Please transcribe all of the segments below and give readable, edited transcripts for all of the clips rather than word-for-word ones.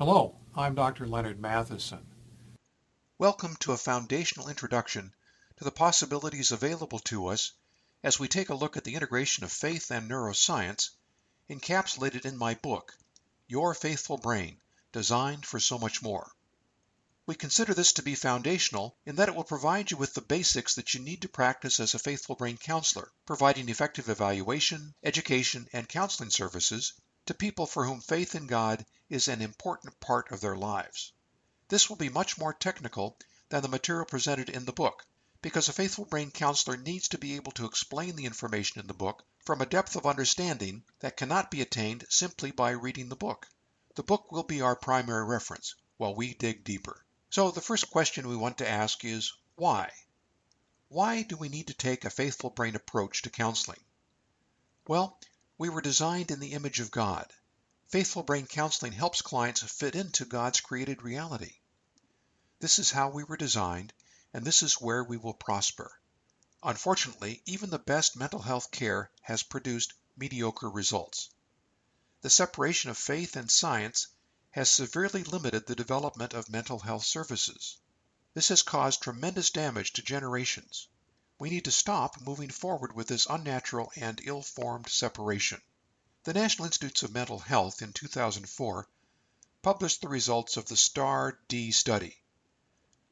Hello, I'm Dr. Leonard Matheson. Welcome to a foundational introduction to the possibilities available to us as we take a look at the integration of faith and neuroscience encapsulated in my book, Your Faithful Brain, Designed for So Much More. We consider this to be foundational in that it will provide you with the basics that you need to practice as a faithful brain counselor, providing effective evaluation, education, and counseling services to people for whom faith in God is an important part of their lives. This will be much more technical than the material presented in the book, because a faithful brain counselor needs to be able to explain the information in the book from a depth of understanding that cannot be attained simply by reading the book. The book will be our primary reference while we dig deeper. So the first question we want to ask is, why? Why do we need to take a faithful brain approach to counseling? Well, we were designed in the image of God. Faithful brain counseling helps clients fit into God's created reality. This is how we were designed, and this is where we will prosper. Unfortunately, even the best mental health care has produced mediocre results. The separation of faith and science has severely limited the development of mental health services. This has caused tremendous damage to generations. We need to stop moving forward with this unnatural and ill-formed separation. The National Institutes of Mental Health in 2004 published the results of the STAR-D study.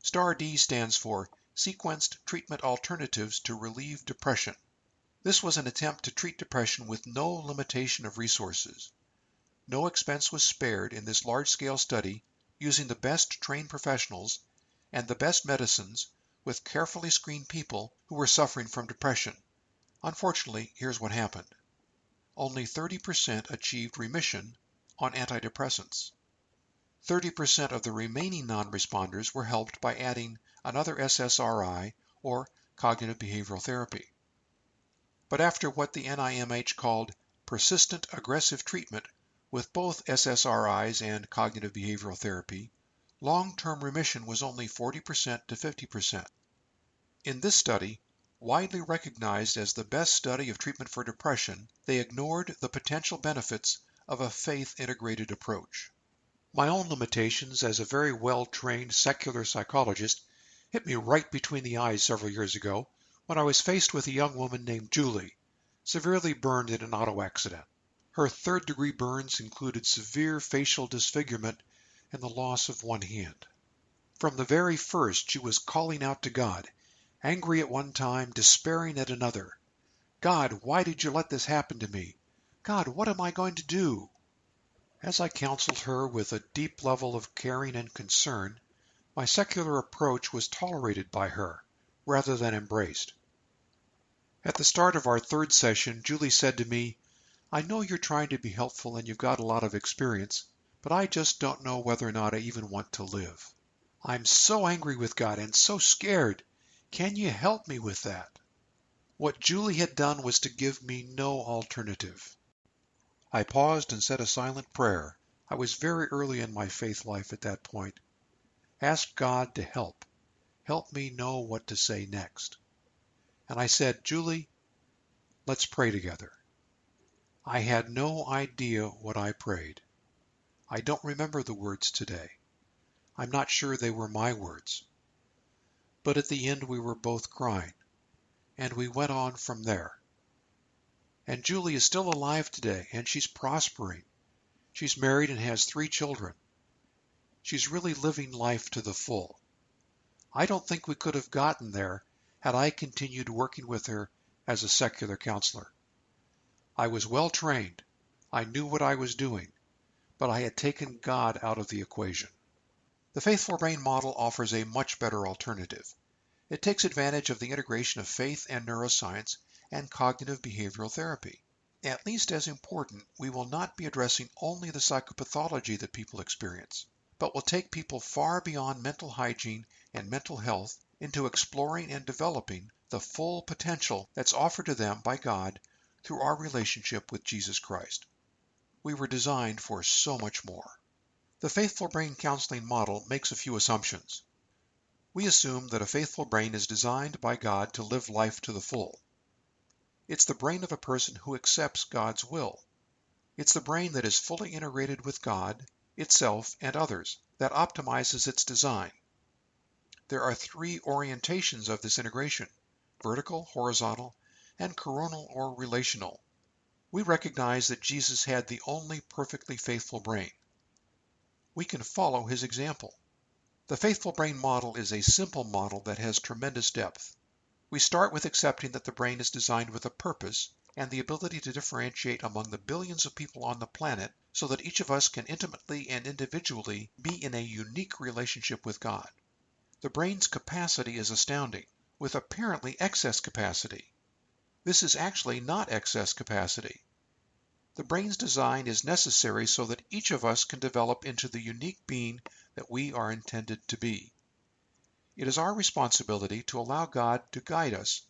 STAR-D stands for Sequenced Treatment Alternatives to Relieve Depression. This was an attempt to treat depression with no limitation of resources. No expense was spared in this large-scale study using the best trained professionals and the best medicines with carefully screened people who were suffering from depression. Unfortunately, here's what happened. Only 30% achieved remission on antidepressants. 30% of the remaining non-responders were helped by adding another SSRI or cognitive behavioral therapy. But after what the NIMH called persistent aggressive treatment with both SSRIs and cognitive behavioral therapy, long-term remission was only 40% to 50%. In this study, widely recognized as the best study of treatment for depression, they ignored the potential benefits of a faith-integrated approach. My own limitations as a very well-trained secular psychologist hit me right between the eyes several years ago when I was faced with a young woman named Julie, severely burned in an auto accident. Her third-degree burns included severe facial disfigurement and the loss of one hand. From the very first, she was calling out to God, angry at one time, despairing at another. God, why did you let this happen to me? God, what am I going to do? As I counseled her with a deep level of caring and concern, my secular approach was tolerated by her rather than embraced. At the start of our third session, Julie said to me, I know you're trying to be helpful and you've got a lot of experience, but I just don't know whether or not I even want to live. I'm so angry with God and so scared. Can you help me with that? What Julie had done was to give me no alternative. I paused and said a silent prayer. I was very early in my faith life at that point. Asked God to help. Help me know what to say next. And I said, Julie, let's pray together. I had no idea what I prayed. I don't remember the words today. I'm not sure they were my words. But at the end we were both crying, and we went on from there. And Julie is still alive today, and she's prospering. She's married and has 3 children. She's really living life to the full. I don't think we could have gotten there had I continued working with her as a secular counselor. I was well trained. I knew what I was doing, but I had taken God out of the equation. The Faithful Brain model offers a much better alternative. It takes advantage of the integration of faith and neuroscience and cognitive behavioral therapy. At least as important, we will not be addressing only the psychopathology that people experience, but will take people far beyond mental hygiene and mental health into exploring and developing the full potential that's offered to them by God through our relationship with Jesus Christ. We were designed for so much more. The Faithful Brain Counseling model makes a few assumptions. We assume that a faithful brain is designed by God to live life to the full. It's the brain of a person who accepts God's will. It's the brain that is fully integrated with God, itself, and others, that optimizes its design. There are three orientations of this integration: vertical, horizontal, and coronal or relational. We recognize that Jesus had the only perfectly faithful brain. We can follow his example. The faithful brain model is a simple model that has tremendous depth. We start with accepting that the brain is designed with a purpose and the ability to differentiate among the billions of people on the planet so that each of us can intimately and individually be in a unique relationship with God. The brain's capacity is astounding, with apparently excess capacity. This is actually not excess capacity. The brain's design is necessary so that each of us can develop into the unique being that we are intended to be. It is our responsibility to allow God to guide us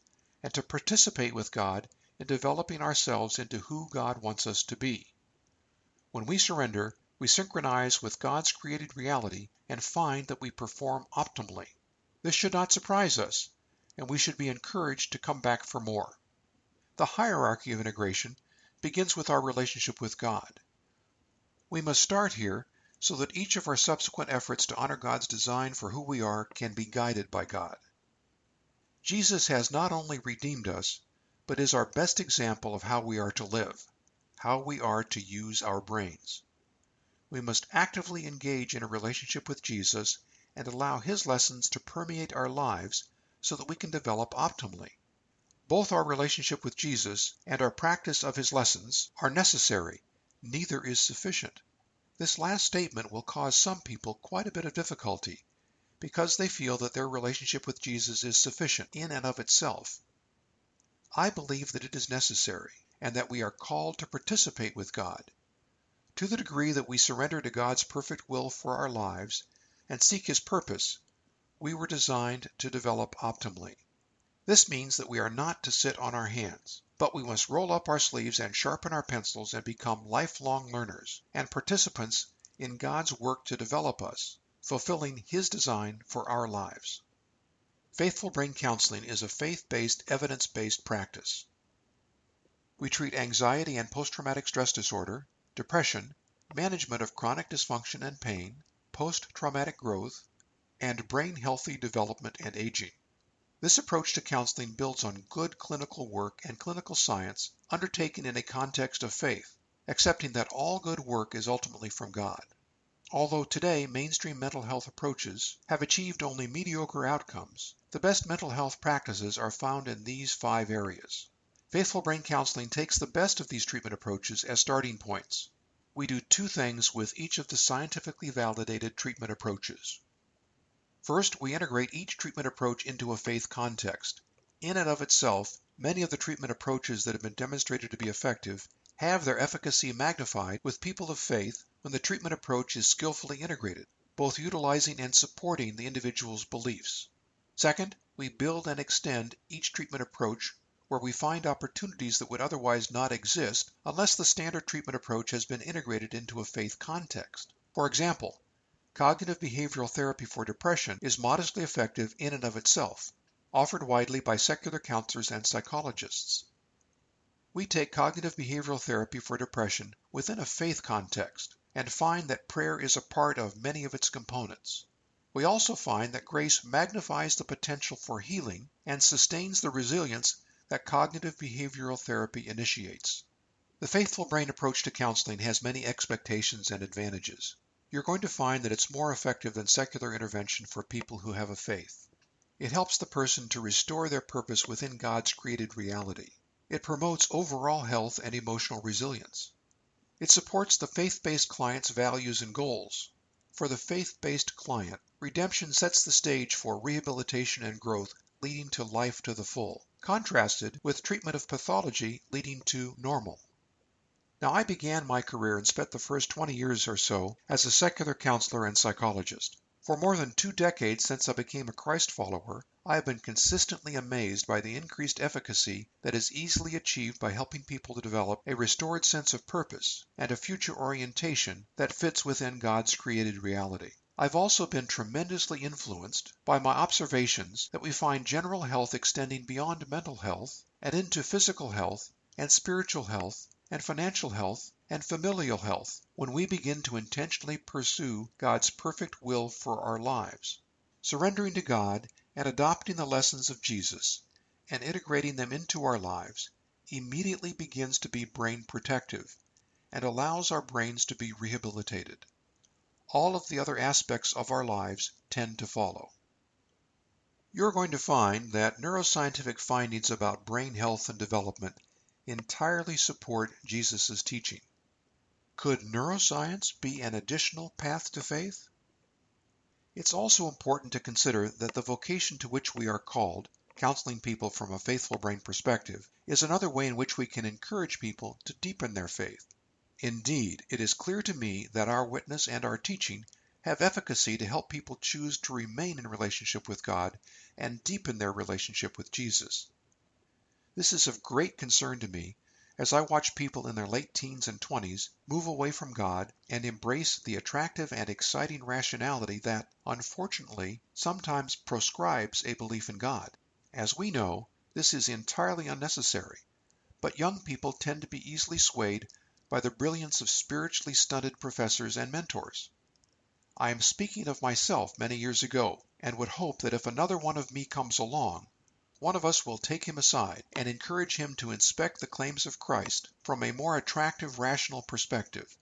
and to participate with God in developing ourselves into who God wants us to be. When we surrender, we synchronize with God's created reality and find that we perform optimally. This should not surprise us, and we should be encouraged to come back for more. The hierarchy of integration begins with our relationship with God. We must start here so that each of our subsequent efforts to honor God's design for who we are can be guided by God. Jesus has not only redeemed us, but is our best example of how we are to live, how we are to use our brains. We must actively engage in a relationship with Jesus and allow his lessons to permeate our lives so that we can develop optimally. Both our relationship with Jesus and our practice of his lessons are necessary. Neither is sufficient. This last statement will cause some people quite a bit of difficulty because they feel that their relationship with Jesus is sufficient in and of itself. I believe that it is necessary and that we are called to participate with God. To the degree that we surrender to God's perfect will for our lives and seek his purpose, we were designed to develop optimally. This means that we are not to sit on our hands, but we must roll up our sleeves and sharpen our pencils and become lifelong learners and participants in God's work to develop us, fulfilling his design for our lives. Faithful brain counseling is a faith-based, evidence-based practice. We treat anxiety and post-traumatic stress disorder, depression, management of chronic dysfunction and pain, post-traumatic growth, and brain-healthy development and aging. This approach to counseling builds on good clinical work and clinical science undertaken in a context of faith, accepting that all good work is ultimately from God. Although today mainstream mental health approaches have achieved only mediocre outcomes, the best mental health practices are found in these 5 areas. Faithful brain counseling takes the best of these treatment approaches as starting points. We do 2 things with each of the scientifically validated treatment approaches. First, we integrate each treatment approach into a faith context. In and of itself, many of the treatment approaches that have been demonstrated to be effective have their efficacy magnified with people of faith when the treatment approach is skillfully integrated, both utilizing and supporting the individual's beliefs. Second, we build and extend each treatment approach where we find opportunities that would otherwise not exist unless the standard treatment approach has been integrated into a faith context. For example, cognitive behavioral therapy for depression is modestly effective in and of itself, offered widely by secular counselors and psychologists. We take cognitive behavioral therapy for depression within a faith context and find that prayer is a part of many of its components. We also find that grace magnifies the potential for healing and sustains the resilience that cognitive behavioral therapy initiates. The faithful brain approach to counseling has many expectations and advantages. You're going to find that it's more effective than secular intervention for people who have a faith. It helps the person to restore their purpose within God's created reality. It promotes overall health and emotional resilience. It supports the faith-based client's values and goals. For the faith-based client, redemption sets the stage for rehabilitation and growth leading to life to the full, contrasted with treatment of pathology leading to normal. Now, I began my career and spent the first 20 years or so as a secular counselor and psychologist. For more than 2 decades since I became a Christ follower, I have been consistently amazed by the increased efficacy that is easily achieved by helping people to develop a restored sense of purpose and a future orientation that fits within God's created reality. I've also been tremendously influenced by my observations that we find general health extending beyond mental health and into physical health and spiritual health and financial health and familial health when we begin to intentionally pursue God's perfect will for our lives. Surrendering to God and adopting the lessons of Jesus and integrating them into our lives immediately begins to be brain protective and allows our brains to be rehabilitated. All of the other aspects of our lives tend to follow. You're going to find that neuroscientific findings about brain health and development entirely support Jesus' teaching. Could neuroscience be an additional path to faith? It's also important to consider that the vocation to which we are called, counseling people from a faithful brain perspective, is another way in which we can encourage people to deepen their faith. Indeed, it is clear to me that our witness and our teaching have efficacy to help people choose to remain in relationship with God and deepen their relationship with Jesus. This is of great concern to me as I watch people in their late teens and 20s move away from God and embrace the attractive and exciting rationality that, unfortunately, sometimes proscribes a belief in God. As we know, this is entirely unnecessary, but young people tend to be easily swayed by the brilliance of spiritually stunted professors and mentors. I am speaking of myself many years ago, and would hope that if another one of me comes along, one of us will take him aside and encourage him to inspect the claims of Christ from a more attractive rational perspective,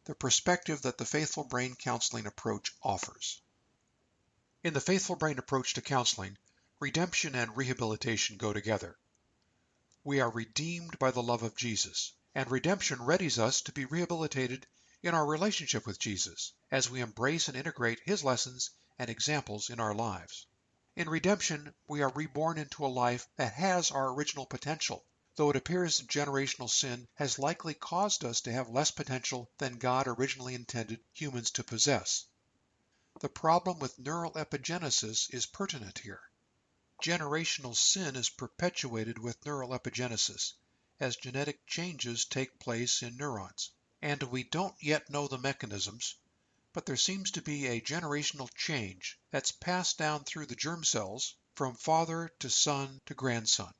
the perspective that the faithful brain counseling approach offers. In the faithful brain approach to counseling, redemption and rehabilitation go together. We are redeemed by the love of Jesus, and redemption readies us to be rehabilitated in our relationship with Jesus as we embrace and integrate his lessons and examples in our lives. In redemption, we are reborn into a life that has our original potential, though it appears that generational sin has likely caused us to have less potential than God originally intended humans to possess. The problem with neural epigenesis is pertinent here. Generational sin is perpetuated with neural epigenesis as genetic changes take place in neurons, and we don't yet know the mechanisms, but there seems to be a generational change that's passed down through the germ cells from father to son to grandson.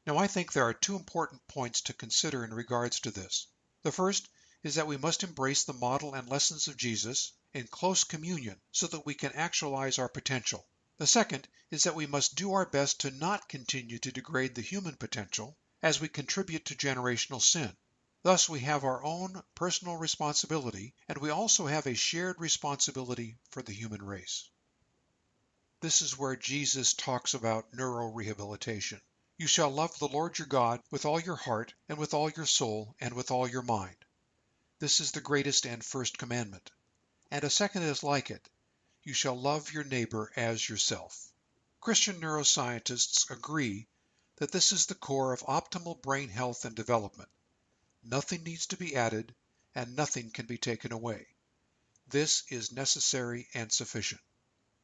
Now, I think there are two important points to consider in regards to this. The first is that we must embrace the model and lessons of Jesus in close communion so that we can actualize our potential. The second is that we must do our best to not continue to degrade the human potential as we contribute to generational sin. Thus, we have our own personal responsibility, and we also have a shared responsibility for the human race. This is where Jesus talks about neurorehabilitation. You shall love the Lord your God with all your heart, and with all your soul, and with all your mind. This is the greatest and first commandment. And a second is like it. You shall love your neighbor as yourself. Christian neuroscientists agree that this is the core of optimal brain health and development. Nothing needs to be added, and nothing can be taken away. This is necessary and sufficient.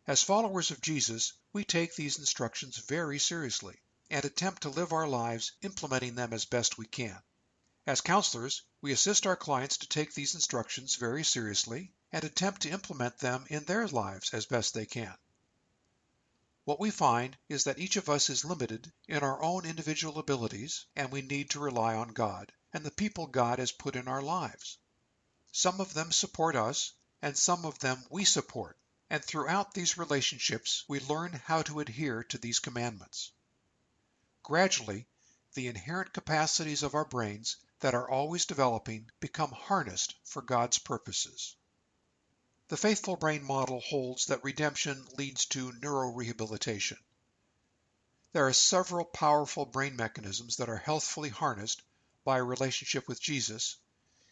As followers of Jesus, we take these instructions very seriously and attempt to live our lives implementing them as best we can. As counselors, we assist our clients to take these instructions very seriously and attempt to implement them in their lives as best they can. What we find is that each of us is limited in our own individual abilities, and we need to rely on God and the people God has put in our lives. Some of them support us, and some of them we support, and throughout these relationships we learn how to adhere to these commandments. Gradually, the inherent capacities of our brains that are always developing become harnessed for God's purposes. The faithful brain model holds that redemption leads to neurorehabilitation. There are several powerful brain mechanisms that are healthfully harnessed by a relationship with Jesus,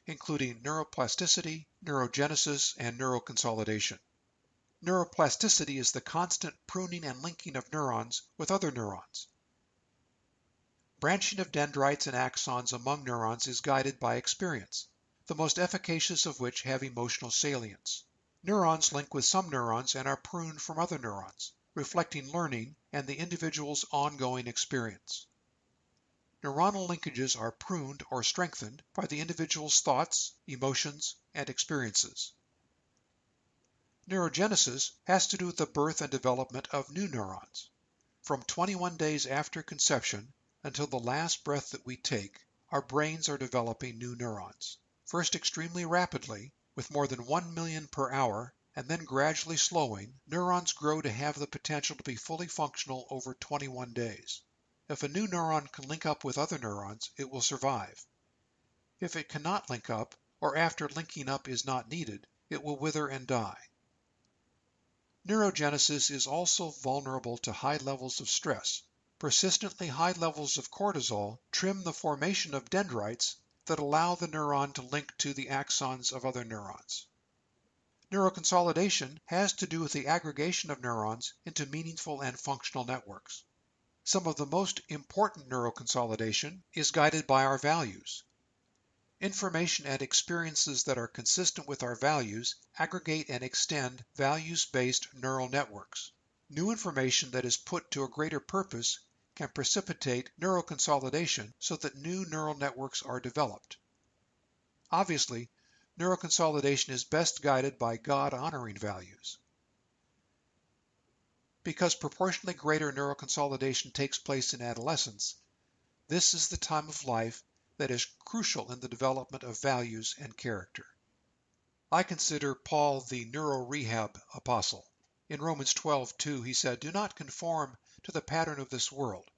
including neuroplasticity, neurogenesis, and neuroconsolidation. Neuroplasticity is the constant pruning and linking of neurons with other neurons. Branching of dendrites and axons among neurons is guided by experience, the most efficacious of which have emotional salience. Neurons link with some neurons and are pruned from other neurons, reflecting learning and the individual's ongoing experience. Neuronal linkages are pruned or strengthened by the individual's thoughts, emotions, and experiences. Neurogenesis has to do with the birth and development of new neurons. From 21 days after conception until the last breath that we take, our brains are developing new neurons, first extremely rapidly, with more than 1 million per hour, and then gradually slowing. Neurons grow to have the potential to be fully functional over 21 days. If a new neuron can link up with other neurons, it will survive. If it cannot link up, or after linking up is not needed, it will wither and die. Neurogenesis is also vulnerable to high levels of stress. Persistently high levels of cortisol trim the formation of dendrites that allow the neuron to link to the axons of other neurons. Neuroconsolidation has to do with the aggregation of neurons into meaningful and functional networks. Some of the most important neuroconsolidation is guided by our values. Information and experiences that are consistent with our values aggregate and extend values-based neural networks. New information that is put to a greater purpose can precipitate neuroconsolidation so that new neural networks are developed. Obviously, neuroconsolidation is best guided by God-honoring values. Because proportionally greater neuroconsolidation takes place in adolescence, this is the time of life that is crucial in the development of values and character. I consider Paul the Neuro-Rehab apostle. In Romans 12:2 he said, "Do not conform to the pattern of this world,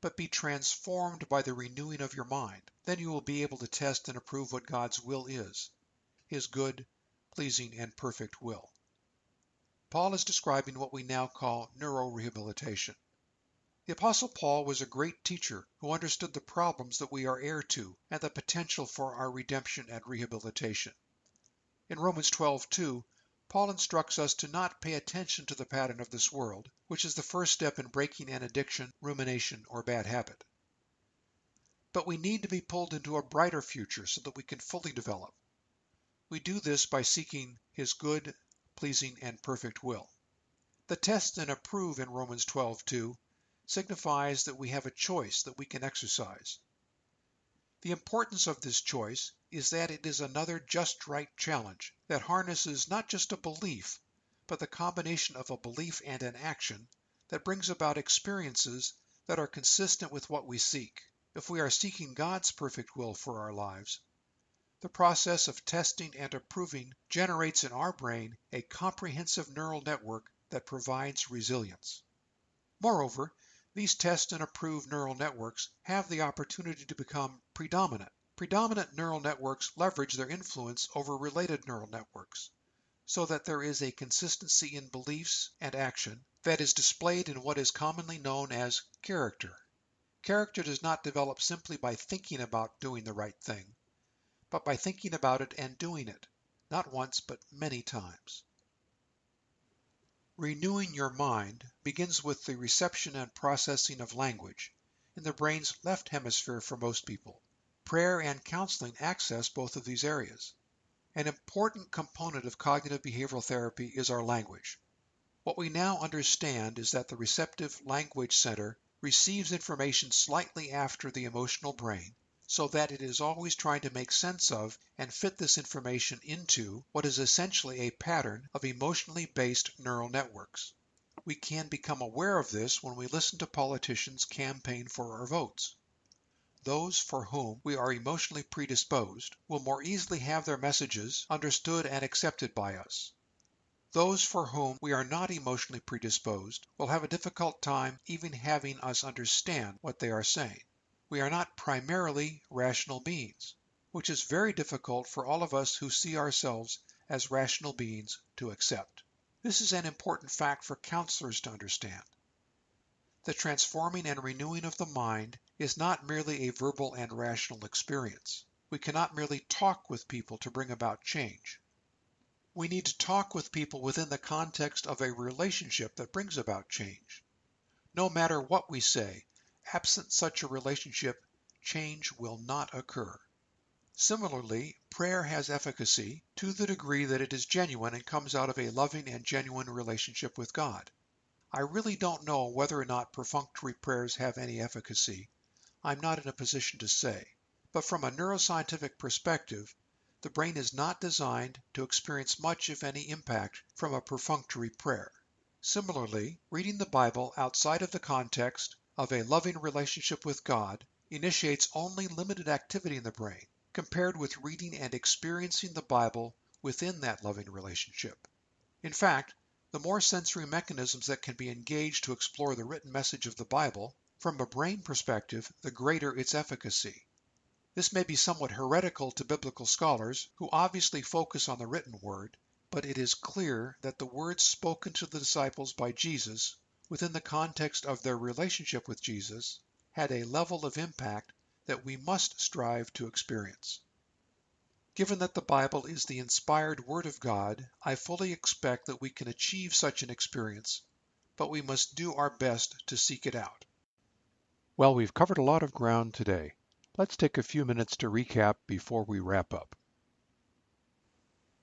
but be transformed by the renewing of your mind. Then you will be able to test and approve what God's will is, his good, pleasing, and perfect will." Paul is describing what we now call neurorehabilitation. The Apostle Paul was a great teacher who understood the problems that we are heir to and the potential for our redemption and rehabilitation. In Romans 12:2, Paul instructs us to not pay attention to the pattern of this world, which is the first step in breaking an addiction, rumination, or bad habit. But we need to be pulled into a brighter future so that we can fully develop. We do this by seeking his good, pleasing, and perfect will. The test and approve in Romans 12:2 signifies that we have a choice that we can exercise. The importance of this choice is that it is another just right challenge that harnesses not just a belief, but the combination of a belief and an action that brings about experiences that are consistent with what we seek. If we are seeking God's perfect will for our lives, the process of testing and approving generates in our brain a comprehensive neural network that provides resilience. Moreover, these test and approve neural networks have the opportunity to become predominant. Predominant neural networks leverage their influence over related neural networks, so that there is a consistency in beliefs and action that is displayed in what is commonly known as character. Character does not develop simply by thinking about doing the right thing, but by thinking about it and doing it, not once but many times. Renewing your mind begins with the reception and processing of language in the brain's left hemisphere for most people. Prayer and counseling access both of these areas. An important component of cognitive behavioral therapy is our language. What we now understand is that the receptive language center receives information slightly after the emotional brain, so that it is always trying to make sense of and fit this information into what is essentially a pattern of emotionally based neural networks. We can become aware of this when we listen to politicians campaign for our votes. Those for whom we are emotionally predisposed will more easily have their messages understood and accepted by us. Those for whom we are not emotionally predisposed will have a difficult time even having us understand what they are saying. We are not primarily rational beings, which is very difficult for all of us who see ourselves as rational beings to accept. This is an important fact for counselors to understand. The transforming and renewing of the mind is not merely a verbal and rational experience. We cannot merely talk with people to bring about change. We need to talk with people within the context of a relationship that brings about change. No matter what we say, absent such a relationship, change will not occur. Similarly, prayer has efficacy to the degree that it is genuine and comes out of a loving and genuine relationship with God. I really don't know whether or not perfunctory prayers have any efficacy. I'm not in a position to say. But from a neuroscientific perspective, the brain is not designed to experience much, if any, impact from a perfunctory prayer. Similarly, reading the Bible outside of the context of a loving relationship with God initiates only limited activity in the brain, compared with reading and experiencing the Bible within that loving relationship. In fact, the more sensory mechanisms that can be engaged to explore the written message of the Bible, from a brain perspective, the greater its efficacy. This may be somewhat heretical to biblical scholars, who obviously focus on the written word, but it is clear that the words spoken to the disciples by Jesus, within the context of their relationship with Jesus, had a level of impact that we must strive to experience. Given that the Bible is the inspired Word of God, I fully expect that we can achieve such an experience, but we must do our best to seek it out. Well, we've covered a lot of ground today. Let's take a few minutes to recap before we wrap up.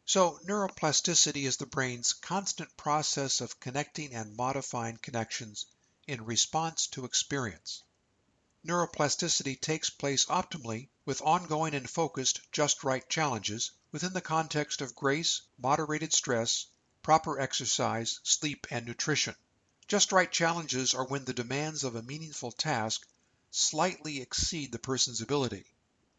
So, neuroplasticity is the brain's constant process of connecting and modifying connections in response to experience. Neuroplasticity takes place optimally with ongoing and focused just right challenges within the context of grace, moderated stress, proper exercise, sleep, and nutrition. Just right challenges are when the demands of a meaningful task slightly exceed the person's ability.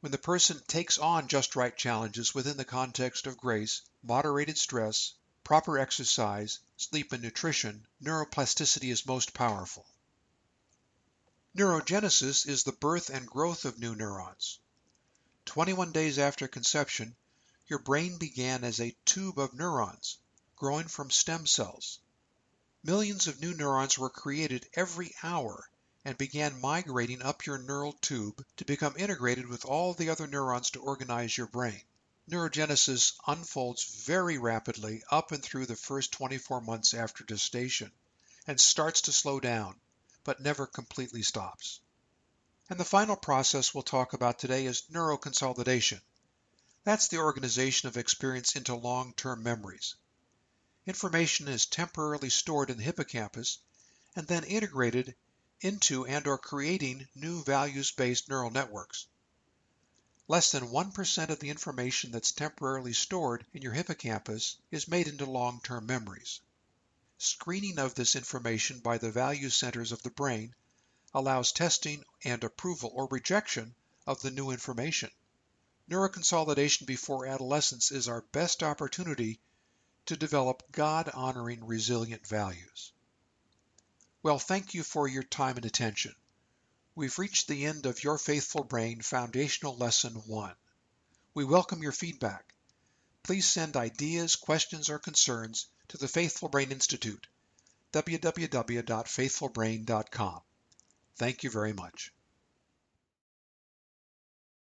When the person takes on just right challenges within the context of grace, moderated stress, proper exercise, sleep, and nutrition, neuroplasticity is most powerful. Neurogenesis is the birth and growth of new neurons. 21 days after conception, your brain began as a tube of neurons, growing from stem cells. Millions of new neurons were created every hour and began migrating up your neural tube to become integrated with all the other neurons to organize your brain. Neurogenesis unfolds very rapidly up and through the first 24 months after gestation and starts to slow down, but never completely stops. And the final process we'll talk about today is neuroconsolidation. That's the organization of experience into long-term memories. Information is temporarily stored in the hippocampus and then integrated into and/or creating new values-based neural networks. Less than 1% of the information that's temporarily stored in your hippocampus is made into long-term memories. Screening of this information by the value centers of the brain allows testing and approval or rejection of the new information. Neuroconsolidation before adolescence is our best opportunity to develop God-honoring resilient values. Well, thank you for your time and attention. We've reached the end of Your Faithful Brain Foundational Lesson 1. We welcome your feedback. Please send ideas, questions, or concerns to the Faithful Brain Institute, www.faithfulbrain.com. Thank you very much.